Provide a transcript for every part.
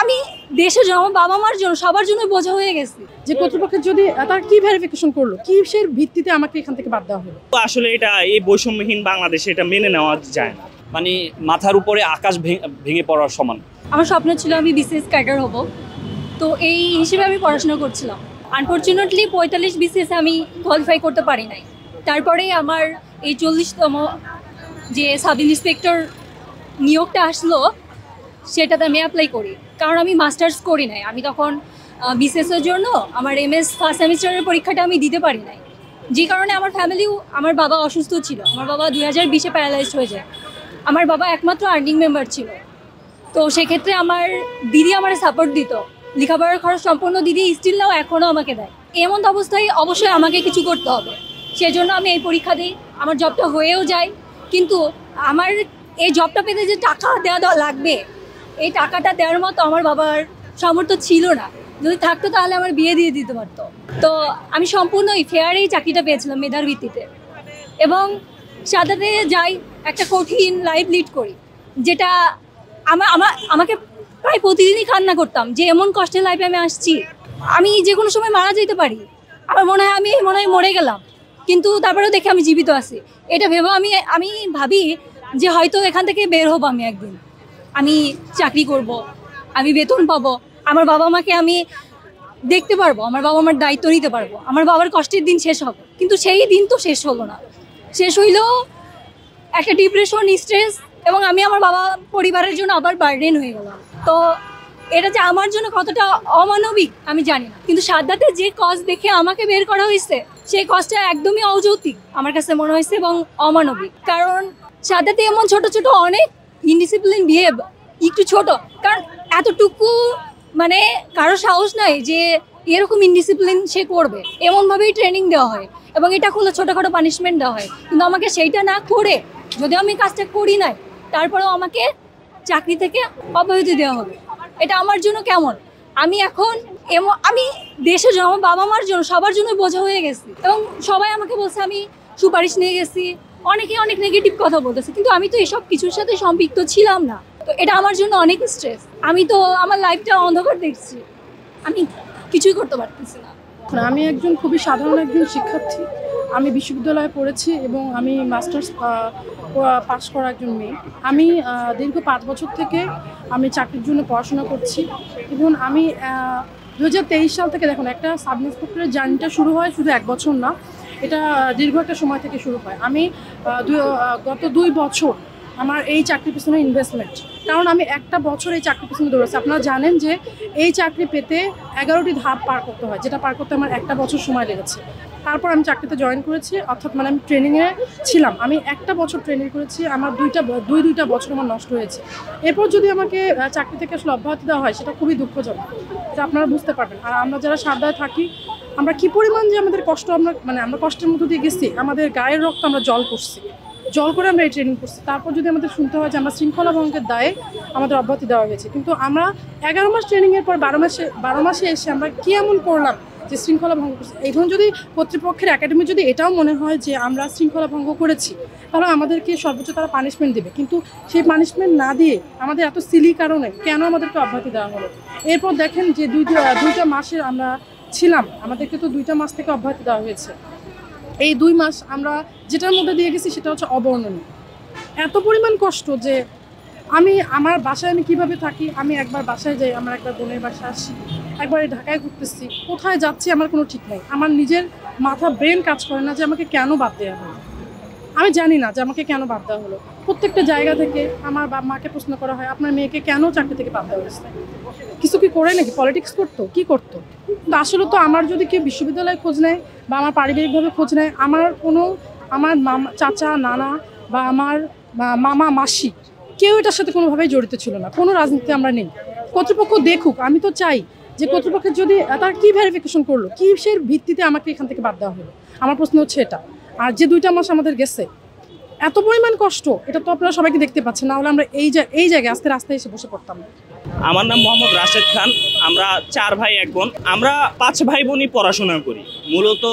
আমি দেশের জন্য, আমার বাবা মার জন্য, সবার জন্য বোঝা হয়ে গেছি। যে কর্তৃপক্ষের যদি তার কি ভেরিফিকেশন করলো, কিসের ভিত্তিতে আমাকে এখান থেকে বাদ দেওয়া হলো? আসলে এটা এই বৈষম্যহীন বাংলাদেশে এটা মেনে নেওয়া যায় না। মানে মাথার উপরে আকাশ ভেঙে পড়ার সমান। আমার স্বপ্ন ছিল আমি বিসিএস ক্যাডার হব, তো এই হিসেবে আমি পড়াশোনা করছিলাম। আনফর্চুনেটলি 45 বিসিএস আমি কোয়ালিফাই করতে পারি নাই। তারপরে আমার এই 40তম যে সাব ইন্সপেক্টর নিয়োগটা আসলো, সেটাতে আমি অ্যাপ্লাই করি, কারণ আমি মাস্টার্স করি নাই। আমি তখন বিসিএসের জন্য আমার এমএস ফার্স্ট সেমিস্টারের পরীক্ষাটা আমি দিতে পারি নাই, যে কারণে আমার ফ্যামিলিও, আমার বাবা অসুস্থ ছিল। আমার বাবা 2020-এ প্যারালাইজড হয়ে যায়। আমার বাবা একমাত্র আর্নিং মেম্বার ছিল, তো সেক্ষেত্রে আমার দিদি আমার সাপোর্ট দিত। লেখাপড়ার খরচ সম্পূর্ণ দিদি স্টিল নাও এখনও আমাকে দেয়। এমন অবস্থায় অবশ্যই আমাকে কিছু করতে হবে, সেজন্য আমি এই পরীক্ষা দিই। আমার জবটা হয়েও যায়, কিন্তু আমার এই জবটা পেতে যে টাকা দেওয়া লাগবে, এই টাকাটা দেওয়ার মতো আমার বাবার সামর্থ্য ছিল না। যদি থাকতো তাহলে আমার বিয়ে দিয়ে দিতে পারতো। তো আমি সম্পূর্ণ ফেয়ারেই চাকরিটা পেয়েছিলাম মেধার ভিত্তিতে, এবং সাদাতে যাই একটা কঠিন লাইফ লিড করি, যেটা আমাকে প্রায় প্রতিদিনই কান্না করতাম যে এমন কষ্টের লাইফে আমি আসছি। আমি যে কোনো সময় মারা যেতে পারি, আমার মনে হয় আমি মরে গেলাম, কিন্তু তারপরেও দেখে আমি জীবিত আছি। এটা ভেবে আমি ভাবি যে হয়তো এখান থেকে বের হবো আমি একদিন, আমি চাকরি করব, আমি বেতন পাবো, আমার বাবা মাকে আমি দেখতে পারবো, আমার বাবা মার দায়িত্ব নিতে পারবো, আমার বাবার কষ্টের দিন শেষ হবে। কিন্তু সেই দিন তো শেষ হলো না। শেষ হইলেও একটা ডিপ্রেশন, স্ট্রেস, এবং আমি আমার বাবা পরিবারের জন্য আবার বার্ডেন হয়ে গেলাম। তো এটা যে আমার জন্য কতটা অমানবিক আমি জানি না, কিন্তু সাদাতে যে কজ দেখে আমাকে বের করা হয়েছে, সেই কজটা একদমই অযৌক্তিক আমার কাছে মনে হয়েছে এবং অমানবিক। কারণ সাদাতে এমন ছোট ছোট অনেক ইনডিসিপ্লিন বিহেভ, একটু ছোট, কারণ এতটুকু মানে কারো সাহস নাই যে এরকম ইনডিসিপ্লিন সে করবে, এমনভাবেই ট্রেনিং দেওয়া হয় এবং এটা খুলে ছোটোখাটো পানিশমেন্ট দেওয়া হয়। কিন্তু আমাকে সেইটা না করে, যদিও আমি কাজটা করি নাই, তারপরেও আমাকে চাকরি থেকে অব্যাহতি দেওয়া হবে। এটা আমার জন্য কেমন? আমি এখন আমি দেশের জন্য, আমার বাবা মার জন্য, সবার জন্য বোঝা হয়ে গেছি, এবং সবাই আমাকে বলছে আমি সুপারিশ নিয়ে গেছি, অনেকে অনেক নেগেটিভ কথা বলতেছে, কিন্তু আমি তো এসব কিছুর সাথে সম্পৃক্ত ছিলাম না। তো এটা আমার জন্য অনেক স্ট্রেস। আমি তো আমার লাইফটা অন্ধকার দেখছি, আমি কিছুই করতে পারতেছি না। আমি একজন খুবই সাধারণ একজন শিক্ষার্থী। আমি বিশ্ববিদ্যালয়ে পড়েছি এবং আমি মাস্টার্স পাস করা একজন মেয়ে। আমি দীর্ঘ 5 বছর থেকে আমি চাকরির জন্য পড়াশোনা করছি, এবং আমি 2023 সাল থেকে, দেখুন, একটা সাব ইন্সপেক্টরের জার্নিটা শুরু হয় শুধু 1 বছর না, এটা দীর্ঘ একটা সময় থেকে শুরু হয়। আমি গত 2 বছর আমার এই চাকরির পিছনে ইনভেস্টমেন্ট, কারণ আমি একটা বছর এই চাকরির পিছনে দৌড়েছি। আপনারা জানেন যে এই চাকরি পেতে 11টি ধাপ পার করতে হয়, যেটা পার করতে আমার 1 বছর সময় লেগেছে। তারপর আমি চাকরিতে জয়েন করেছি, অর্থাৎ মানে আমি ট্রেনিংয়ে ছিলাম। আমি 1 বছর ট্রেনিং করেছি, আমার দুইটা বছর আমার নষ্ট হয়েছে। এরপর যদি আমাকে চাকরি থেকে আসলে অব্যাহতি দেওয়া হয়, সেটা খুবই দুঃখজনক, এটা আপনারা বুঝতে পারবেন। আর আমরা যারা সাদায় থাকি, আমরা কী পরিমাণ যে আমাদের কষ্ট, আমরা কষ্টের মধ্যে দিয়ে গেছি, আমাদের গায়ের রক্ত আমরা জল করে আমরা এই ট্রেনিং করছি। তারপর যদি আমাদের শুনতে হয় যে আমরা শৃঙ্খলা ভঙ্গের দায়ে আমাদের অব্যাহতি দেওয়া হয়েছে, কিন্তু আমরা 11 মাস ট্রেনিংয়ের পর 12 মাসে এসে আমরা কী এমন করলাম যে শৃঙ্খলা ভঙ্গ করছি? এখন যদি কর্তৃপক্ষের একাডেমি যদি এটাও মনে হয় যে আমরা শৃঙ্খলা ভঙ্গ করেছি, তাহলে আমাদেরকে সর্বোচ্চ তারা পানিশমেন্ট দেবে, কিন্তু সেই পানিশমেন্ট না দিয়ে আমাদের এত সিলি কারণে কেন আমাদেরকে অব্যাহতি দেওয়া হলো? এরপর দেখেন যে দুইটা মাসের আমরা ছিলাম, আমাদেরকে তো 2টা মাস থেকে অব্যাহতি দেওয়া হয়েছে। এই 2 মাস আমরা যেটার মধ্যে দিয়ে গেছি সেটা হচ্ছে অবর্ণনীয়। এত পরিমাণ কষ্ট যে আমার বাসায় আমি কীভাবে থাকি, আমি একবার বাসায় যাই, আমার একবার বোনের বাসায় আসি, একবার ঢাকায় ঘুরতেছি, কোথায় যাচ্ছি আমার কোনো ঠিক নেই। আমার নিজের ব্রেন কাজ করে না যে আমাকে কেন বাদ দেওয়া হলো। আমি জানি না যে আমাকে কেন বাদ দেওয়া হলো। প্রত্যেকটা জায়গা থেকে আমার বাবা মাকে প্রশ্ন করা হয়, আপনার মেয়েকে কেন চাকরি থেকে বাদ দেওয়া হয়েছে? কিছু কি করে নাকি? পলিটিক্স করতো? কি করতো? কিন্তু আসলে তো আমার যদি কেউ বিশ্ববিদ্যালয়ে খোঁজ নেয় বা আমার পারিবারিকভাবে খোঁজ নেয়, আমার মামা, চাচা, নানা বা আমার মামা, মাসি, কেউ এটার সাথে কোনোভাবেই জড়িত ছিল না। কোনো রাজনীতিতে আমরা নেই। কর্তৃপক্ষ দেখুক, আমি তো চাই যে কর্তৃপক্ষের যদি তার কি ভেরিফিকেশন করলো, কিসের ভিত্তিতে আমাকে এখান থেকে বাদ দেওয়া হলো, আমার প্রশ্ন হচ্ছে এটা। আর যে 2টা মাস আমাদের গেছে, এত পরিমাণ কষ্ট, এটা তো আপনারা সবাইকে দেখতে পাচ্ছেন, না হলে আমরা এই জায়গায় আজকে রাস্তায় এসে বসে পড়তাম না। আমার নাম মোহাম্মদ রাশেদ খান। আমরা 4 ভাই 1 বোন। আমরা 5 ভাই বোনই পড়াশোনা করি। মূলত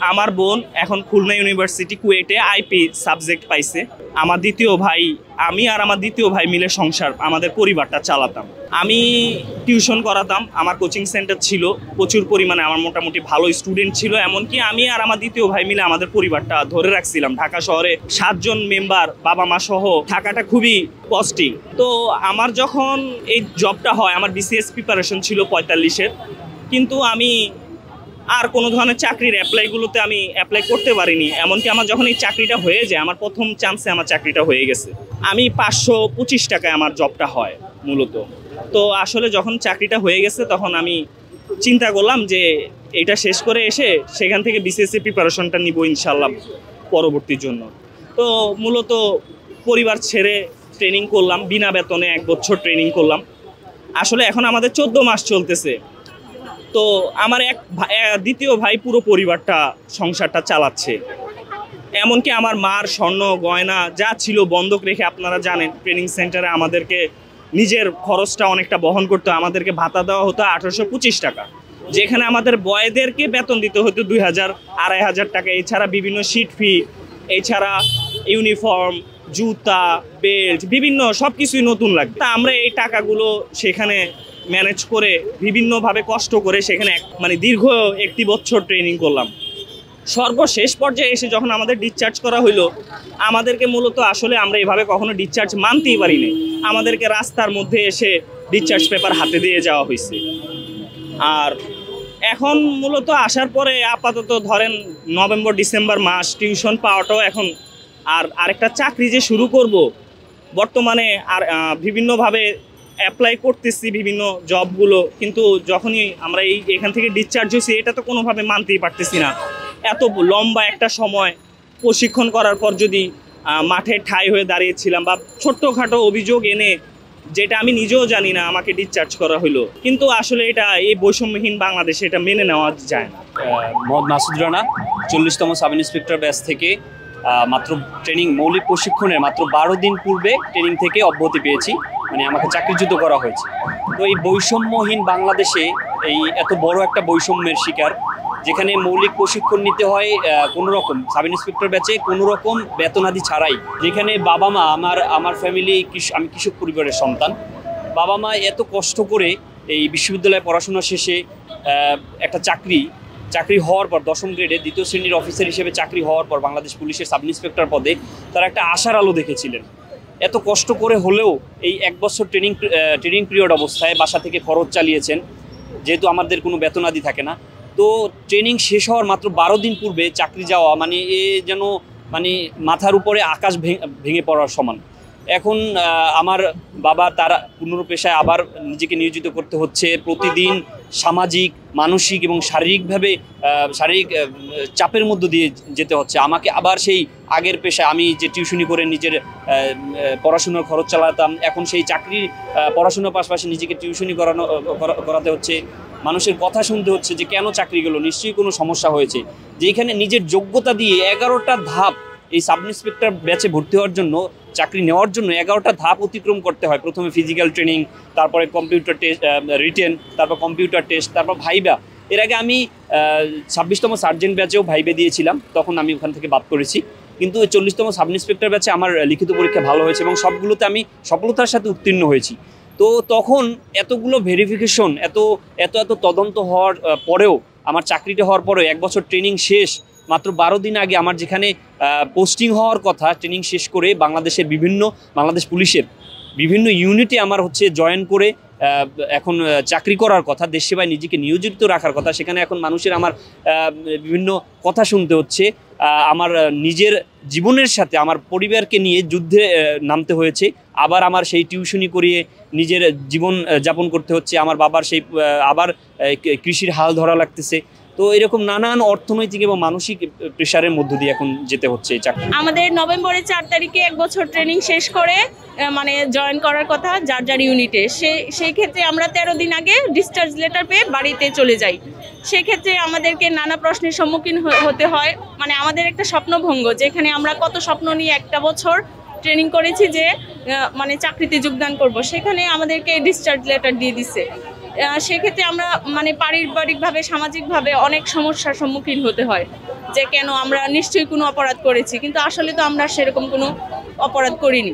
আমার বোন এখন খুলনা ইউনিভার্সিটি কুয়েটে আইপি সাবজেক্ট পাইছে। আমার দ্বিতীয় ভাই, আমি আর আমার দ্বিতীয় ভাই মিলে সংসার আমাদের পরিবারটা চালাতাম। আমি টিউশন করাতাম, আমার কোচিং সেন্টার ছিল, প্রচুর পরিমাণে আমার মোটামুটি ভালো স্টুডেন্ট ছিল। এমনকি আমি আর আমার দ্বিতীয় ভাই মিলে আমাদের পরিবারটা ধরে রাখছিলাম। ঢাকা শহরে 7 জন মেম্বার, বাবা মা সহ থাকাটা খুবই কস্টিং। তো আমার যখন এই জবটা হয়, আমার বিসিএস প্রিপারেশন ছিল 45-এর, কিন্তু আমি আর কোনো ধরনের চাকরির অ্যাপ্লাইগুলোতে আমি অ্যাপ্লাই করতে পারিনি। এমনকি আমার যখন এই চাকরিটা হয়ে যায়, আমার প্রথম চান্সে আমার চাকরিটা হয়ে গেছে। আমি 525 টাকায় আমার জবটা হয় মূলত। তো আসলে যখন চাকরিটা হয়ে গেছে তখন আমি চিন্তা করলাম যে এটা শেষ করে এসে সেখান থেকে বিসিএসসি প্রিপারেশনটা নিব ইনশাল্লাহ পরবর্তীর জন্য। তো মূলত পরিবার ছেড়ে ট্রেনিং করলাম, বিনা বেতনে 1 বছর ট্রেনিং করলাম। আসলে এখন আমাদের 14 মাস চলতেছে। তো আমার দ্বিতীয় ভাই পুরো পরিবারটা, সংসারটা চালাচ্ছে। এমনকি আমার মার স্বর্ণ গয়না যা ছিল বন্ধক রেখে, আপনারা জানেন ট্রেনিং সেন্টারে আমাদেরকে নিজের খরচটা অনেকটা বহন করতে, আমাদেরকে ভাতা দেওয়া হতো 1825 টাকা, যেখানে আমাদের বয়দেরকে বেতন দিতে হতো 2000, 2500 টাকা। এছাড়া বিভিন্ন শিট ফি, এছাড়া ইউনিফর্ম, জুতা, বেল্ট, বিভিন্ন সব কিছুই নতুন লাগবে। তা আমরা এই টাকাগুলো সেখানে ম্যানেজ করে বিভিন্নভাবে কষ্ট করে সেখানে দীর্ঘ 1 বছর ট্রেনিং করলাম। সর্বশেষ পর্যায়ে এসে যখন আমাদের ডিসচার্জ করা হইলো, আমাদেরকে মূলত আসলে আমরা এভাবে কখনো ডিসচার্জ মানতেই পারিনি। আমাদেরকে রাস্তার মধ্যে এসে ডিসচার্জ পেপার হাতে দিয়ে যাওয়া হয়েছে। আর এখন মূলত আসার পরে আপাতত ধরেন নভেম্বর ডিসেম্বর মাস টিউশন পাওয়াটাও এখন, আর আরেকটা চাকরি যে শুরু করব বর্তমানে, আর বিভিন্নভাবে অ্যাপ্লাই করতেছি বিভিন্ন জবগুলো, কিন্তু যখনই আমরা এখান থেকে ডিসচার্জ হয়েছি এটা তো কোনোভাবে মানতেই পারতেছি না। এত লম্বা একটা সময় প্রশিক্ষণ করার পর যদি মাঠে ঠাই হয়ে দাঁড়িয়েছিলাম, বা ছোট্টখাটো অভিযোগ এনে, যেটা আমি নিজেও জানি না, আমাকে ডিসচার্জ করা হলো। কিন্তু আসলে এটা এই বৈষম্যহীন বাংলাদেশে এটা মেনে নেওয়া যায় না। মোহাম্মদ মাসুদ রানা, 40তম সাব ইন্সপেক্টর ব্যাচ থেকে মাত্র ট্রেনিং, মৌলিক প্রশিক্ষণের মাত্র 12 দিন পূর্বে ট্রেনিং থেকে অব্যাহতি পেয়েছি, আমাকে চাকরিচ্যুত করা হয়েছে। তো এই বৈষম্যহীন বাংলাদেশে এই এত বড় একটা বৈষম্যের শিকার, যেখানে মৌলিক প্রশিক্ষণ নিতে হয় কোনো রকম, সাব ইন্সপেক্টর ব্যাচে কোনো রকম বেতনাদি ছাড়াই, যেখানে বাবা মা, আমার ফ্যামিলি, আমি কৃষক পরিবারের সন্তান, বাবা মা এত কষ্ট করে এই বিশ্ববিদ্যালয়ে পড়াশোনা শেষে একটা চাকরি হওয়ার পর 10ম গ্রেডে 2য় শ্রেণীর অফিসার হিসেবে চাকরি হওয়ার পর বাংলাদেশ পুলিশের সাব ইন্সপেক্টর পদে তারা একটা আশার আলো দেখেছিলেন। এত কষ্ট করে হলেও এই 1 বছর ট্রেনিং পিরিয়ড অবস্থায় বাসা থেকে খরচ চালিয়েছেন, যেহেতু আমাদের কোনো বেতনাদি থাকে না। তো ট্রেনিং শেষ হওয়ার মাত্র 12 দিন পূর্বে চাকরি যাওয়া এ যেন মাথার উপরে আকাশ ভেঙে পড়ার সমান। এখন আমার বাবা, তারা পুনর্পেশায় আবার নিজেকে নিয়োজিত করতে হচ্ছে। প্রতিদিন সামাজিক, মানসিক এবং শারীরিক চাপের মধ্য দিয়ে যেতে হচ্ছে আমাকে। আবার সেই আগের পেশায়, আমি যে টিউশনি করে নিজের পড়াশোনার খরচ চালাতাম, এখন সেই চাকরির পড়াশোনার পাশাপাশি নিজেকে টিউশনি করাতে হচ্ছে। মানুষের কথা শুনতে হচ্ছে যে কেন চাকরি গেল, নিশ্চয়ই কোনো সমস্যা হয়েছে। যেখানে নিজের যোগ্যতা দিয়ে 11টা ধাপ, এই সাব ইন্সপেক্টর ব্যাচে ভর্তি হওয়ার জন্য, চাকরি নেওয়ার জন্য 11টা ধাপ অতিক্রম করতে হয়। প্রথমে ফিজিক্যাল ট্রেনিং, তারপরে কম্পিউটার টেস্ট, রিটেন, তারপর কম্পিউটার টেস্ট, তারপর ভাইবা। এর আগে আমি 26তম সার্জেন্ট ব্যাচেও ভাইবে দিয়েছিলাম, তখন আমি ওখান থেকে বাদ করেছি। কিন্তু 40তম সাব ইন্সপেক্টর ব্যাচে আমার লিখিত পরীক্ষা ভালো হয়েছে এবং সবগুলোতে আমি সফলতার সাথে উত্তীর্ণ হয়েছি। তো তখন এতগুলো ভেরিফিকেশন, এত তদন্ত হওয়ার পরেও, আমার চাকরিটা হওয়ার পরেও 1 বছর ট্রেনিং শেষ, মাত্র 12 দিন আগে আমার যেখানে পোস্টিং হওয়ার কথা, ট্রেনিং শেষ করে বাংলাদেশ পুলিশের বিভিন্ন ইউনিটে আমার জয়েন করে এখন চাকরি করার কথা, দেশ সেবায় নিজেকে নিয়োজিত রাখার কথা, সেখানে এখন মানুষের আমার বিভিন্ন কথা শুনতে হচ্ছে। আমার নিজের জীবনের সাথে আমার পরিবারকে নিয়ে যুদ্ধে নামতে হয়েছে। আবার আমার সেই টিউশনি করিয়ে নিজের জীবন যাপন করতে হচ্ছে। আমার বাবার সেই আবার কৃষির হাল ধরা লাগতেছে। তো এরকম নানান অর্থনৈতিক এবং মানসিক প্রেশারের মধ্য দিয়ে এখন যেতে হচ্ছে এই চাকরি। আমাদের নভেম্বরের 4 তারিখে 1 বছর ট্রেনিং শেষ করে জয়েন করার কথা যার ইউনিটে। সেই ক্ষেত্রে আমরা 13 দিন আগে ডিসচার্জ লেটার পেয়ে বাড়িতে চলে যাই। সেক্ষেত্রে আমাদেরকে নানা প্রশ্নের সম্মুখীন হতে হয়। আমাদের একটা স্বপ্নভঙ্গ, যেখানে আমরা কত স্বপ্ন নিয়ে 1 বছর ট্রেনিং করেছি যে চাকরিতে যোগদান করব, সেখানে আমাদেরকে ডিসচার্জ লেটার দিয়ে দিছে। সেক্ষেত্রে আমরা পারিবারিকভাবে, সামাজিকভাবে অনেক সমস্যার সম্মুখীন হতে হয়। যে কেন আমরা নিশ্চয়ই কোনো অপরাধ করেছি, কিন্তু আসলে তো আমরা সেরকম কোনো অপরাধ করিনি।